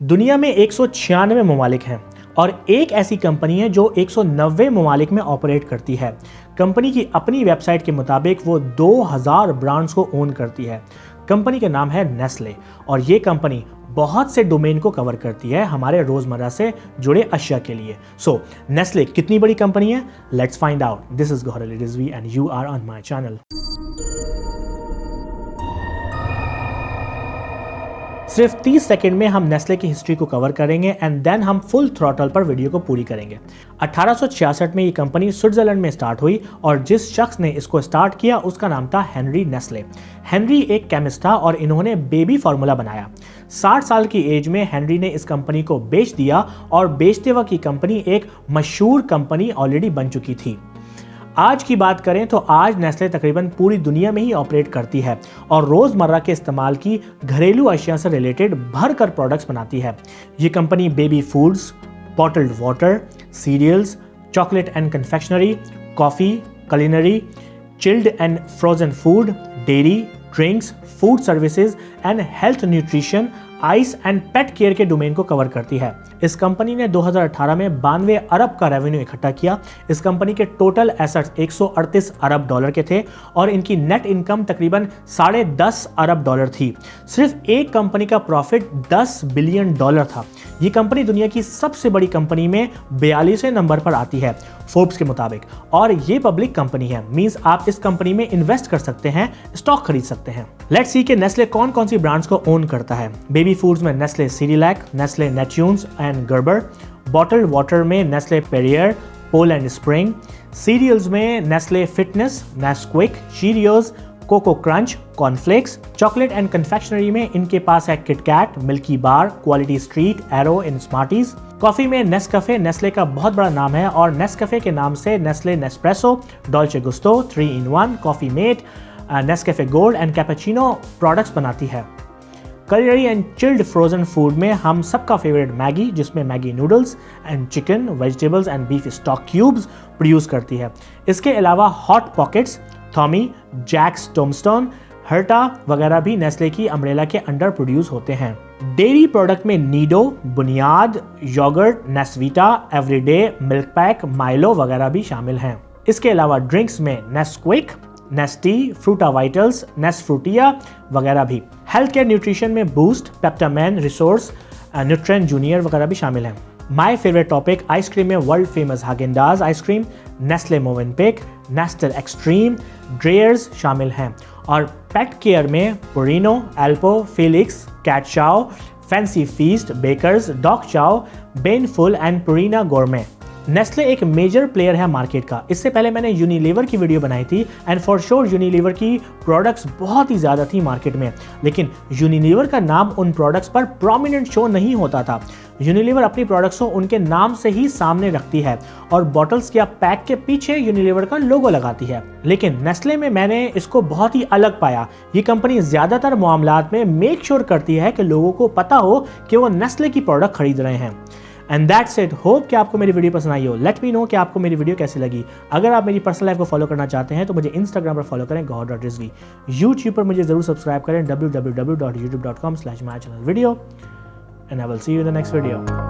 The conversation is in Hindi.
दुनिया में 196 ममालिक हैं और एक ऐसी कंपनी है जो 190 ममालिक में ऑपरेट करती है। कंपनी की अपनी वेबसाइट के मुताबिक वो 2000 ब्रांड्स को ओन करती है। कंपनी का नाम है नेस्ले और ये कंपनी बहुत से डोमेन को कवर करती है हमारे रोजमर्रा से जुड़े अशिया के लिए। सो नेस्ले कितनी बड़ी कंपनी है? Let's find out. This is Gauhar Ali Rizvi and you are on my channel. सिर्फ 30 सेकंड में हम नेस्ले की हिस्ट्री को कवर करेंगे एंड देन हम फुल थ्रॉटल पर वीडियो को पूरी करेंगे। 1866 में ये कंपनी स्विट्जरलैंड में स्टार्ट हुई और जिस शख्स ने इसको स्टार्ट किया उसका नाम था हेनरी नेस्ले। हेनरी एक केमिस्ट था और इन्होंने बेबी फार्मूला बनाया। 60 साल की एज में हेनरी ने इस कंपनी को बेच दिया और बेचते वक्त ये कंपनी एक मशहूर कंपनी ऑलरेडी बन चुकी थी। आज की बात करें तो आज नेस्ले तकरीबन पूरी दुनिया में ही ऑपरेट करती है और रोज़मर्रा के इस्तेमाल की घरेलू अशिया से रिलेटेड भरकर प्रोडक्ट्स बनाती है। ये company baby foods, bottled water, cereals, chocolate and confectionery, coffee, culinary, chilled and frozen food, dairy, drinks, food services and health nutrition, ice and pet care के डोमेन को कवर करती है। इस कंपनी ने 2018 में 92 अरब का रेवेन्यू इकट्ठा किया। इस कंपनी के टोटल एसेट्स 138 अरब डॉलर के थे और इनकी नेट इनकम तकरीबन 10.5 अरब डॉलर थी। सिर्फ एक कंपनी का प्रॉफिट 10 बिलियन डॉलर था। ये कंपनी दुनिया की सबसे बड़ी कंपनी में 42वें नंबर पर आती है फोर्ब्स के मुताबिक और ये पब्लिक कंपनी है, मींस आप इस कंपनी में इन्वेस्ट कर सकते हैं, स्टॉक खरीद सकते हैं। लेट्स सी कि नेस्ले कौन कौन सी ब्रांड्स को ओन करता है। बेबी फूड्स में नेस्ले सीरिलैक, नेस्ले नेट्यून्स एंड गर्बर, बॉटल्ड वाटर में Nestle Perrier, Pole and Spring, cereals में Nestle Fitness, Nesquik, Cheerios, Coco Crunch, cornflakes, chocolate and confectionery में इनके पास है KitKat, Milky Bar, Quality Street, Aero and Smarties. Coffee में नेस्कैफे नेस्ले का बहुत बड़ा नाम है और नेस्कैफे के नाम से Nestle Nespresso, Dolce Gusto, 3-in-1, coffee mate, Nescafe gold and cappuccino products बनाती है। culinary and chilled frozen food में हम सबका फेवरेट मैगी, जिसमें Maggi noodles and chicken, vegetables and beef stock cubes produce करती है। इसके अलावा hot pockets, Thomy, Jack's Tombstone, Herta वगैरह भी नेस्ले की अम्ब्रेला के अंडर प्रोड्यूस होते हैं। डेयरी प्रोडक्ट में Nido, Bunyad, yogurt, Nesvita, Everyday, Milk Pack, Milo वगैरह भी शामिल हैं। इसके अलावा ड्रिंक्स में नेस्क्विक, नेस्टी, फ्रूटा वाइटल्स, नेस्फ्रूटिया वगैरह भी। हेल्थ केयर न्यूट्रिशन में Boost, Peptamen, Resource, Nutren Junior वगैरह भी शामिल हैं। माय फेवरेट टॉपिक आइसक्रीम में world famous Haagen Dazs ice cream, Nestle Movenpick, Nestle Extreme, Dreyer's शामिल हैं और पेट केयर में Purino, Alpo, Felix, Cat Chow, Fancy Feast, Bakers, Dog Chow, Beneful and Purina Gourmet. Nestle एक मेजर प्लेयर है मार्केट का। इससे पहले मैंने यूनिलीवर की वीडियो बनाई थी एंड फॉर श्योर यूनिलीवर की प्रोडक्ट्स बहुत ही ज़्यादा थी मार्केट में, लेकिन यूनिलीवर का नाम उन प्रोडक्ट्स पर प्रोमिनेंट शो नहीं होता था। यूनिलीवर अपनी प्रोडक्ट्स को उनके नाम से ही सामने रखती है और बॉटल्स या पैक के पीछे यूनिलीवर का लोगो लगाती है, लेकिन नेस्ले में मैंने इसको बहुत ही अलग पाया। ये कंपनी ज़्यादातर मामलात में मेक श्योर करती है कि लोगों को पता हो कि वो नेस्ले की प्रोडक्ट खरीद रहे हैं। And that's it. होप कि आपको मेरी वीडियो पसंद आई हो। लेट मी नो कि आपको मेरी वीडियो कैसी लगी। अगर आप मेरी पर्सनल लाइफ को फॉलो करना चाहते हैं तो मुझे इंस्टाग्राम पर फॉलो करें गौहर.रिजवी। यूट्यूब पर मुझे जरूर सब्सक्राइब करें www.youtube.com/mychannelvideo and I will see you in the next video.